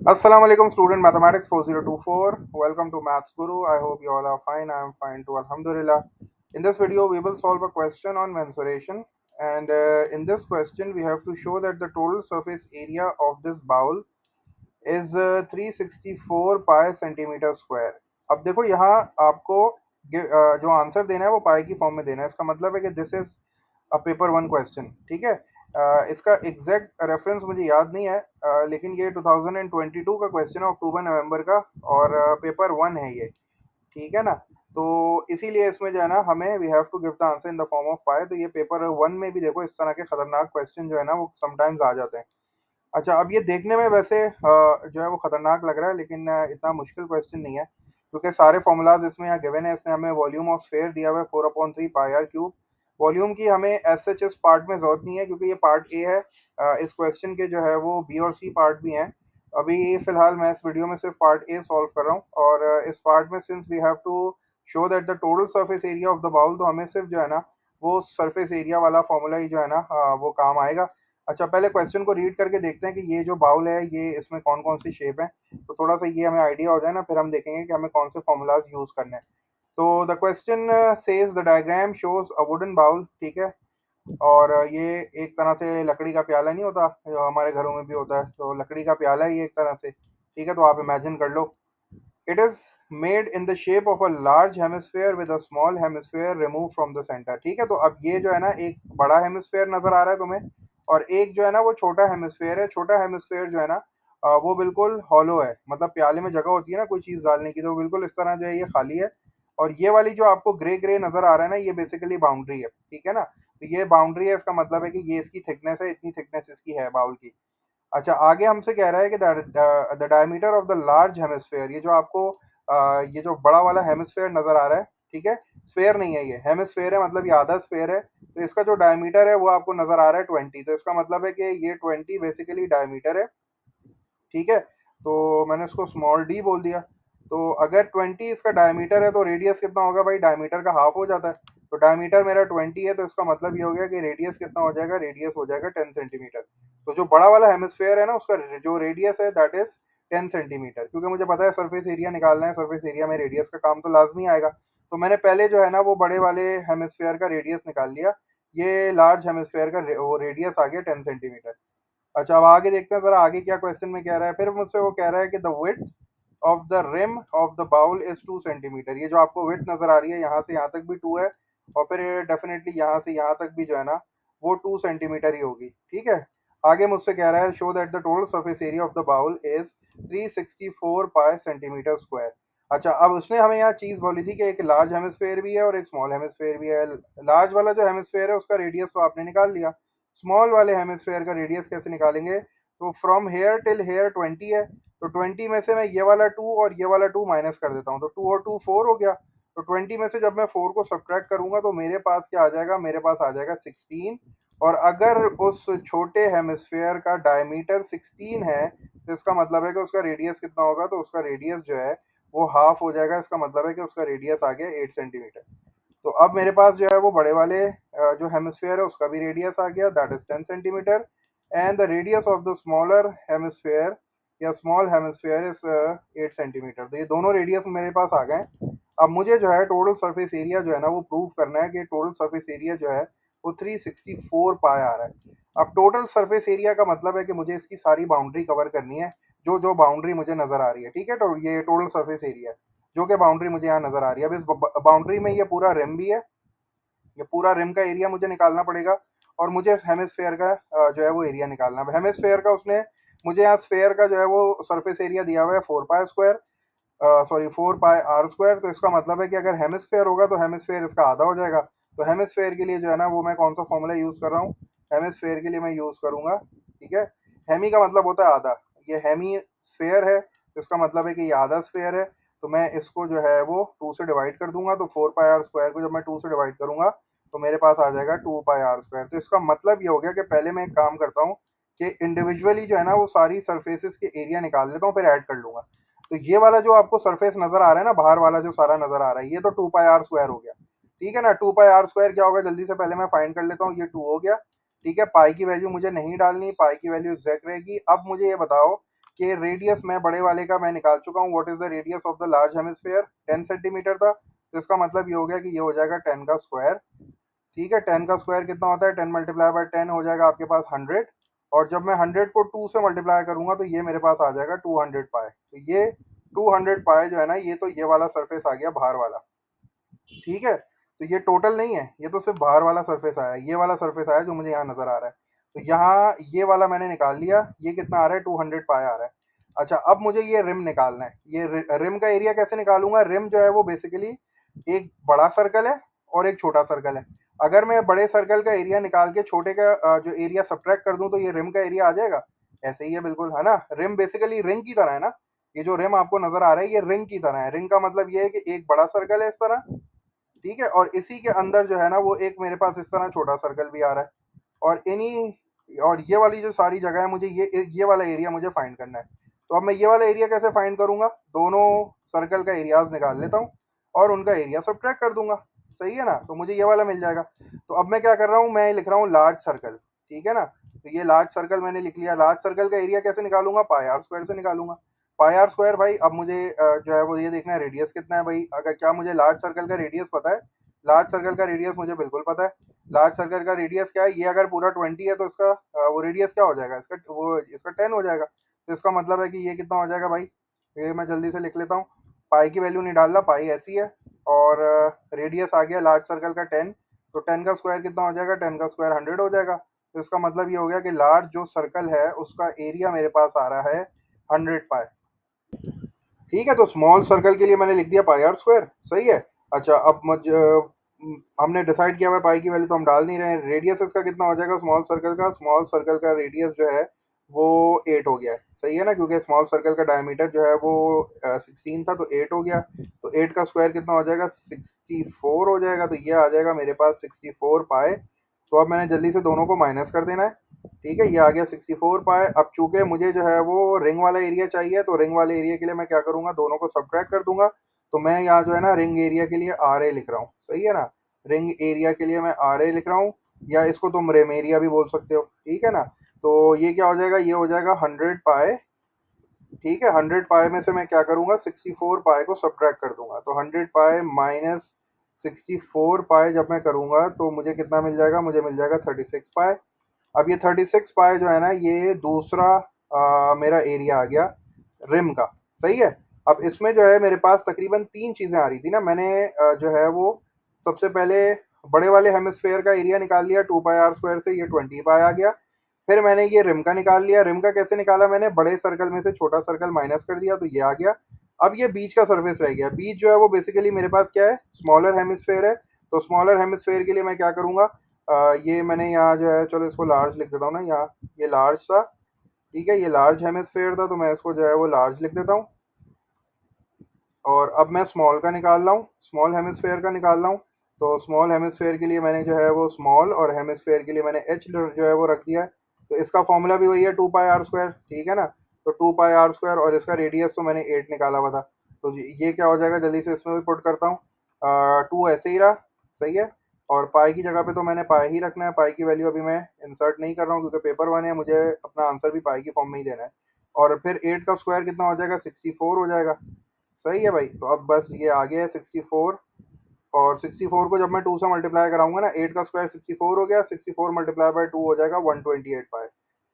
Assalamu alaikum student mathematics 4024. Welcome to Maths Guru. I hope you all are fine. I am fine too. Alhamdulillah. In this video we will solve a question on mensuration, and in this question we have to show that the total surface area of this bowl is 364 pi centimetre square. अब देखो यहाँ आपको जो answer देना है वो पाई की form में देना है। इसका मतलब है कि this is a paper one question. ठीक है। इसका एग्जैक्ट रेफरेंस मुझे याद नहीं है, लेकिन ये 2022 का क्वेश्चन है, अक्टूबर नवंबर का, और पेपर वन है ये। ठीक है ना। तो इसीलिए इसमें जो है ना हमें we have to give the answer in the form of pie. तो ये पेपर वन में भी देखो इस तरह के खतरनाक क्वेश्चन जो है ना वो समटाइम्स आ जाते हैं। अच्छा, अब ये देखने में वैसे जो है वो खतरनाक लग रहा है, लेकिन इतना मुश्किल क्वेश्चन नहीं है, क्योंकि सारे फॉर्मूलाज इसमें यहाँ गिवन है। इसने हमें वॉल्यूम ऑफ स्फीयर दिया हुआ है 4/3 पाई आर क्यूब। वॉल्यूम की हमें एज सच इस पार्ट में जरूरत नहीं है, क्योंकि ये पार्ट ए है। इस क्वेश्चन के जो है वो बी और सी पार्ट भी हैं। अभी फिलहाल मैं इस वीडियो में सिर्फ पार्ट ए सॉल्व कर रहा हूँ, और इस पार्ट में since we have to show that the total surface area of the bowl, तो हमें सिर्फ जो है ना वो सरफेस एरिया वाला फॉर्मूला ही जो है ना वो काम आएगा। अच्छा, पहले क्वेश्चन को रीड करके देखते हैं कि ये जो बाउल है ये इसमें कौन कौन सी शेप है, तो थोड़ा सा ये हमें आइडिया हो जाए ना, फिर हम देखेंगे कि हमें कौन से फॉर्मूलाज यूज करने हैं। तो the question says the diagram shows a wooden bowl. ठीक है। और ये एक तरह से लकड़ी का प्याला नहीं होता जो हमारे घरों में भी होता है, तो लकड़ी का प्याला है ये एक तरह से। ठीक है, तो आप इमेजिन कर लो। It is made in the shape of a large hemisphere with a small hemisphere remove from the centre. ठीक है, तो अब ये जो है ना एक बड़ा हेमिस्फेयर नजर आ रहा है तुम्हें, और एक जो है ना वो छोटा हेमिस्फेयर है। छोटा हेमिस्फेयर जो है ना वो बिल्कुल हॉलो है, मतलब प्याले में जगह होती है ना कोई चीज डालने की, तो वो बिल्कुल इस तरह जो है ये खाली है। और ये वाली जो आपको ग्रे ग्रे नजर आ रहा है ना, ये बेसिकली बाउंड्री है। ठीक है ना। तो ये बाउंड्री है, इसका मतलब है कि ये इसकी थिकनेस है, इतनी थिकनेस इसकी है बाउल की। अच्छा, आगे हमसे कह रहा है कि the diameter of the large hemisphere, ये जो आपको ये जो बड़ा वाला हेमिस्फेयर नजर आ रहा है। ठीक है। स्फेयर नहीं है, ये हेमिस्फेयर है, मतलब ये आधा स्फेयर है। तो इसका जो डायमीटर है वो आपको नजर आ रहा है 20। तो इसका मतलब है कि ये 20 बेसिकली डायमीटर है। ठीक है। तो मैंने इसको स्मॉल डी बोल दिया। तो अगर 20 इसका डायमीटर है तो रेडियस कितना होगा भाई, डायमीटर का हाफ हो जाता है। तो डायमीटर मेरा 20 है, तो इसका मतलब ये हो गया कि रेडियस कितना हो जाएगा, रेडियस हो जाएगा 10 सेंटीमीटर। तो जो बड़ा वाला हेमिस्फेयर है ना उसका जो रेडियस है दैट इज 10 सेंटीमीटर, क्योंकि मुझे पता है सरफेस एरिया निकालना है, सरफेस एरिया में रेडियस का काम तो लाजमी आएगा। तो मैंने पहले जो है ना वो बड़े वाले हेमिस्फेयर का रेडियस निकाल लिया। ये लार्ज हेमिस्फेयर का वो रेडियस आ गया 10 सेंटीमीटर। अच्छा, अब आगे देखते हैं जरा आगे क्या क्वेश्चन में कह रहा है। फिर मुझसे वो कह रहा है कि the width of the rim of the bowl is 2 centimetre. ये जो आपको विड्थ नजर आ रही है यहाँ से यहाँ तक भी 2 है, और फिर डेफिनेटली यहाँ से यहाँ तक भी जो है ना वो 2 सेंटीमीटर ही होगी। ठीक है। आगे मुझसे कह रहा है show that the total surface area of the bowl is 364 pi centimetre square. अच्छा, अब उसने हमें यहाँ चीज बोली थी कि एक लार्ज हेमिस्फेयर भी है और एक स्मॉल हेमिस्फेयर भी है। लार्ज वाला जो हेमिस्फेयर है उसका रेडियस तो आपने निकाल लिया। स्मॉल वाले हेमिस्फेयर का रेडियस कैसे निकालेंगे, तो फ्रॉम हेयर टिल हेयर 20 है, तो 20 में से मैं ये वाला 2 और ये वाला 2 माइनस कर देता हूँ, तो 2 और 2 4 हो गया। तो 20 में से जब मैं 4 को सब्ट्रैक्ट करूंगा तो मेरे पास क्या आ जाएगा, मेरे पास आ जाएगा 16। और अगर उस छोटे हेमिस्फेयर का डायमीटर 16 है, तो इसका मतलब है कि उसका रेडियस कितना होगा, तो उसका रेडियस जो है वो हाफ हो जाएगा। इसका मतलब है कि उसका रेडियस आ गया 8 सेंटीमीटर। तो अब मेरे पास जो है वो बड़े वाले जो हेमिस्फेयर है उसका भी रेडियस आ गया, that is 10 centimetre. And the radius of the smaller hemisphere या स्मॉल हेमिस्फेयर इज 8 सेंटीमीटर। तो ये दोनों रेडियस मेरे पास आ गए। अब मुझे जो है टोटल सरफेस एरिया जो है ना वो प्रूव करना है कि टोटल सरफेस एरिया जो है वो 364 पाए आ रहा है। अब टोटल सरफेस एरिया का मतलब है कि मुझे इसकी सारी बाउंड्री कवर करनी है, जो जो बाउंड्री मुझे नजर आ रही है। ठीक है, तो ये टोटल सरफेस एरिया है जो कि बाउंड्री मुझे यहाँ नजर आ रही है। अब इस बाउंड्री में ये पूरा रिम भी है, ये पूरा रिम का एरिया मुझे निकालना पड़ेगा, और मुझे हेमिस्फेयर का जो है वो एरिया निकालना है। हेमिस्फेयर का उसने मुझे यहाँ स्फेयर का जो है वो सरफेस एरिया दिया हुआ है 4 pi square, sorry 4 pi r square. तो इसका मतलब है कि अगर हेमिस्फेयर होगा तो हेमिस्फेयर इसका आधा हो जाएगा। तो हेमिस्फेयर के लिए जो है ना वो मैं कौन सा फॉर्मूला यूज कर रहा हूँ, हेमिस्फेयर के लिए मैं यूज करूंगा। ठीक है। हेमी का मतलब होता है आधा, ये हेमी स्फेयर है, तो इसका मतलब है कि ये आधा स्फेयर है। तो मैं इसको जो है वो 2 से डिवाइड कर दूंगा, तो 4 पाई आर स्क्वायर को जब मैं 2 से डिवाइड करूंगा तो मेरे पास आ जाएगा 2 पाई आर स्क्वायर। तो इसका मतलब ये हो गया कि पहले मैं एक काम करता हूँ कि इंडिविजुअली जो है ना वो सारी सर्फेसिस के एरिया निकाल लेता हूँ, फिर ऐड कर लूंगा। तो ये वाला जो आपको सरफेस नजर आ रहा है ना, बाहर वाला जो सारा नजर आ रहा है, ये तो 2 पाई आर स्क्वायर हो गया। ठीक है ना। 2 पाई आर स्क्वायर क्या होगा, जल्दी से पहले मैं फाइंड कर लेता हूँ, ये 2 हो गया। ठीक है, पाई की वैल्यू मुझे नहीं डालनी, पाई की वैल्यू एग्जैक्ट रहेगी। अब मुझे ये बताओ के रेडियस मैं बड़े वाले का मैं निकाल चुका हूँ। What is the radius of the large hemisphere? 10 centimetre था, तो इसका मतलब ये हो गया कि ये हो जाएगा 10 का स्क्वायर। ठीक है, 10 का स्क्वायर कितना होता है? 10 मल्टीप्लाई बाय 10 हो जाएगा आपके पास 100। और जब मैं 100 को 2 से मल्टीप्लाई करूंगा तो ये मेरे पास आ जाएगा 200 पाए। तो ये 200 पाए जो है ना, ये तो ये वाला सरफेस आ गया बाहर वाला। ठीक है, तो ये टोटल नहीं है, ये तो सिर्फ बाहर वाला सरफेस आया, ये वाला सरफेस आया जो मुझे यहाँ नजर आ रहा है। तो यहाँ ये वाला मैंने निकाल लिया, ये कितना आ रहा है? 200 पाया आ रहा है। अच्छा, अब मुझे ये रिम निकालना है। ये रिम का एरिया कैसे निकालूंगा? रिम जो है वो बेसिकली एक बड़ा सर्कल है और एक छोटा सर्कल है। अगर मैं बड़े सर्कल का एरिया निकाल के छोटे का जो एरिया सब्ट्रैक्ट कर दूं तो ये रिम का एरिया आ जाएगा। ऐसे ही है बिल्कुल, है ना? रिम बेसिकली रिंग की तरह है ना। ये जो रिम आपको नजर आ रहा है ये रिंग की तरह है। रिंग का मतलब ये है कि एक बड़ा सर्कल है इस तरह, ठीक है, और इसी के अंदर जो है ना वो एक मेरे पास इस तरह छोटा सर्कल भी आ रहा है। और इन्हीं और ये वाली जो सारी जगह है, मुझे ये वाला एरिया मुझे फाइंड करना है। तो अब मैं ये वाला एरिया कैसे फाइंड करूंगा? दोनों सर्कल का एरियाज निकाल लेता हूँ और उनका एरिया सब्ट्रैक्ट कर दूंगा। सही है ना? तो मुझे ये वाला मिल जाएगा। तो अब मैं क्या कर रहा हूँ, मैं लिख रहा हूँ लार्ज सर्कल। ठीक है ना? तो ये लार्ज सर्कल मैंने लिख लिया। लार्ज सर्कल का एरिया कैसे निकालूंगा? पाई आर स्क्वायर से निकालूंगा। पाई आर स्क्वायर भाई, अब मुझे जो है वो ये देखना है रेडियस कितना है भाई। अगर क्या मुझे लार्ज सर्कल का रेडियस पता है? लार्ज सर्कल का रेडियस मुझे बिल्कुल पता है। लार्ज सर्कल का रेडियस क्या है? ये अगर पूरा 20 है तो इसका वो रेडियस क्या हो जाएगा? इसका 10 हो जाएगा। तो इसका मतलब है कि ये कितना हो जाएगा भाई? ये मैं जल्दी से लिख लेता हूँ। पाई की वैल्यू नहीं डालना, पाई ऐसी है। और रेडियस आ गया लार्ज सर्कल का 10। तो 10 का स्क्वायर कितना हो जाएगा? 10 का स्क्वायर 100 हो जाएगा। तो इसका मतलब ये हो गया कि लार्ज जो सर्कल है उसका एरिया मेरे पास आ रहा है 100 पाई। ठीक है, तो स्मॉल सर्कल के लिए मैंने लिख दिया पाई आर स्क्वायर। सही है। अच्छा, अब हमने डिसाइड किया हुआ है पाई की वैल्यू तो हम डाल नहीं रहे हैं। रेडियस इसका कितना हो जाएगा स्मॉल सर्कल का? स्मॉल सर्कल का रेडियस जो है वो 8 हो गया है। सही है ना? क्योंकि स्मॉल सर्कल का डायमीटर जो है वो 16 था, तो 8 हो गया। तो 8 का स्क्वायर कितना हो जाएगा? 64 हो जाएगा। तो ये आ जाएगा मेरे पास 64 पाए। तो अब मैंने जल्दी से दोनों को माइनस कर देना है। ठीक है, ये आ गया 64 पाए। अब चूंकि मुझे जो है वो रिंग वाला एरिया चाहिए, तो रिंग वाले एरिया के लिए मैं क्या करूंगा? दोनों को सब्ट्रैक्ट कर दूंगा। तो मैं यहाँ जो है ना रिंग एरिया के लिए आर ए लिख रहा हूँ। सही है ना? रिंग एरिया के लिए मैं आर ए लिख रहा हूँ, या इसको तुम रेम एरिया भी बोल सकते हो। ठीक है ना? तो ये क्या हो जाएगा? ये हो जाएगा 100 पाए। ठीक है, 100 पाए में से मैं क्या करूंगा? 64 पाए को सब्ट्रैक्ट कर दूंगा। तो 100 पाए माइनस 64 पाए जब मैं करूंगा तो मुझे कितना मिल जाएगा? मुझे मिल जाएगा 36 पाए। अब ये 36 पाए जो है ना, ये दूसरा मेरा एरिया आ गया रिम का। सही है। अब इसमें जो है मेरे पास तकरीबन तीन चीज़ें आ रही थी ना। मैंने जो है वो सबसे पहले बड़े वाले हेमिस्फेयर का एरिया निकाल लिया 2 पाई आर स्क्वायर से, ये 20 पाई आ गया। फिर मैंने ये रिम का निकाल लिया। रिम का कैसे निकाला मैंने? बड़े सर्कल में से छोटा सर्कल माइनस कर दिया, तो ये आ गया। अब ये बीच का सरफेस रह गया। बीच जो है वो बेसिकली मेरे पास क्या है? स्मॉलर हेमिस्फेयर है। तो स्मॉलर हेमिस्फेयर के लिए मैं क्या करूंगा? ये मैंने यहाँ जो है, चलो इसको लार्ज लिख देता हूँ ना यहाँ। ये लार्ज था। ठीक है, ये लार्ज हेमिस्फेयर था, तो मैं इसको जो है वो लार्ज लिख देता हूँ। और अब मैं स्मॉल का निकाल रहा हूँ, स्मॉल हेमिस्फेयर का निकाल रहा हूँ। तो स्मॉल हेमिस्फेयर के लिए मैंने जो है वो स्मॉल, और हेमिस्फेयर के लिए मैंने एच जो है वो रख दिया है। तो इसका फॉर्मूला भी वही है 2 पाई आर स्क्वायर। ठीक है ना? तो 2 पाई आर स्क्वायर, और इसका रेडियस तो मैंने 8 निकाला हुआ था। तो ये क्या हो जाएगा? जल्दी से इसमें भी पुट करता हूँ। 2 ऐसे ही रहा। सही है। और पाई की जगह पे तो मैंने पाई ही रखना है। पाई की वैल्यू अभी मैं इंसर्ट नहीं कर रहा हूँ क्योंकि पेपर वन है, मुझे अपना आंसर भी पाई की फॉर्म में ही देना है। और फिर 8 का स्क्वायर कितना हो जाएगा? 64 हो जाएगा। सही है भाई। तो अब बस ये आ गया है 64। और 64 को जब मैं 2 से मल्टीप्लाई कराऊंगा ना, 8 का स्क्वायर 64 हो गया, 64 मल्टीप्लाई बाय 2 हो जाएगा 128 पाए।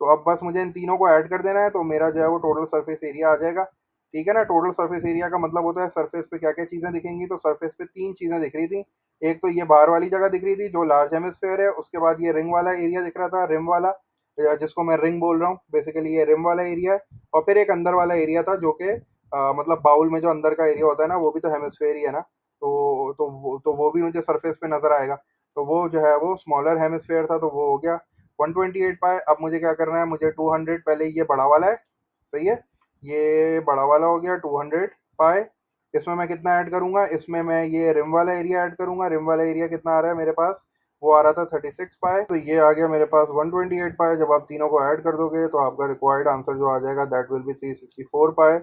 तो अब बस मुझे इन तीनों को ऐड कर देना है, तो मेरा जो है वो टोटल सरफेस एरिया आ जाएगा। ठीक है ना? टोटल सरफेस एरिया का मतलब होता है सरफेस पे क्या क्या चीज़ें दिखेंगी। तो सरफेस पे तीन चीज़ें दिख रही थी। एक तो ये बाहर वाली जगह दिख रही थी जो लार्ज हेमिस्फेयर है। उसके बाद ये रिंग वाला एरिया दिख रहा था, रिम वाला, जिसको मैं रिंग बोल रहा हूँ। बेसिकली ये रिम वाला एरिया है। और फिर एक अंदर वाला एरिया था जो कि मतलब बाउल में जो अंदर का एरिया होता है ना, वो भी तो हेमिस्फेयर ही है ना। तो वो भी मुझे सरफेस पे नजर आएगा। तो वो जो है वो स्मॉलर हेमिस्फेयर था, तो वो हो गया 128 पाए। अब मुझे क्या करना है? मुझे 200, पहले ये बड़ा वाला है। सही है। ये बड़ा वाला हो गया 200 पाए। इसमें मैं कितना ऐड करूंगा? इसमें मैं ये रिम वाला एरिया ऐड करूंगा। रिम वाला एरिया कितना आ रहा है मेरे पास? वो आ रहा था 36 पाए। तो ये आ गया मेरे पास 128 पाए। जब आप तीनों को ऐड कर दोगे तो आपका रिक्वायर्ड आंसर जो आ जाएगा दैट विल बी 364 पाए।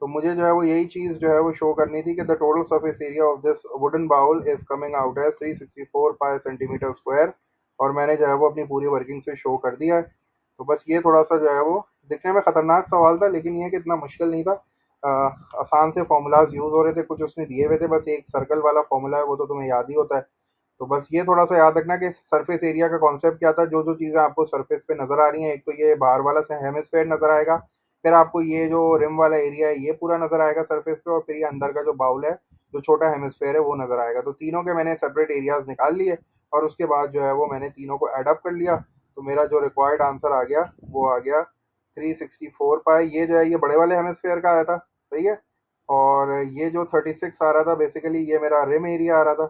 तो मुझे जो है वो यही चीज़ जो है वो शो करनी थी कि the total surface area of this wooden bowl is coming out as 364 pi centimetre square. और मैंने जो है वो अपनी पूरी वर्किंग से शो कर दिया है। तो बस ये थोड़ा सा जो है वो दिखने में खतरनाक सवाल था, लेकिन ये कि इतना मुश्किल नहीं था। अ, आसान से फॉर्मूलाज यूज़ हो रहे थे, कुछ उसने दिए हुए थे, बस एक सर्कल वाला फॉर्मूला है वो तो तुम्हें याद ही होता है। तो बस ये थोड़ा सा याद रखना कि सरफेस एरिया का कॉन्सेप्ट क्या था। जो जो चीज़ें आपको सरफेस पे नज़र आ रही हैं, एक तो ये बाहर वाला हेमिस्फेयर नज़र आएगा, फिर आपको ये जो रिम वाला एरिया है ये पूरा नज़र आएगा सरफेस पे, और फिर ये अंदर का जो बाउल है, जो छोटा हेमिस्फेयर है, वो नज़र आएगा। तो तीनों के मैंने सेपरेट एरियाज निकाल लिए, और उसके बाद जो है वो मैंने तीनों को एड अप कर लिया। तो मेरा जो रिक्वायर्ड आंसर आ गया वो आ गया 364 पाई। ये जो है ये बड़े वाले हेमिस्फेयर का आया था, सही है। और ये जो 36 आ रहा था, बेसिकली ये मेरा रिम एरिया आ रहा था,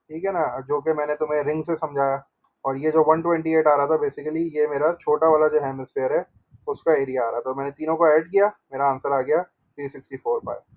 ठीक है ना, जो कि मैंने तुम्हें रिंग से समझाया। और ये जो 128 आ रहा था, बेसिकली ये मेरा छोटा वाला जो हेमिस्फेयर है उसका एरिया आ रहा था। तो मैंने तीनों को ऐड किया, मेरा आंसर आ गया 364 पाई।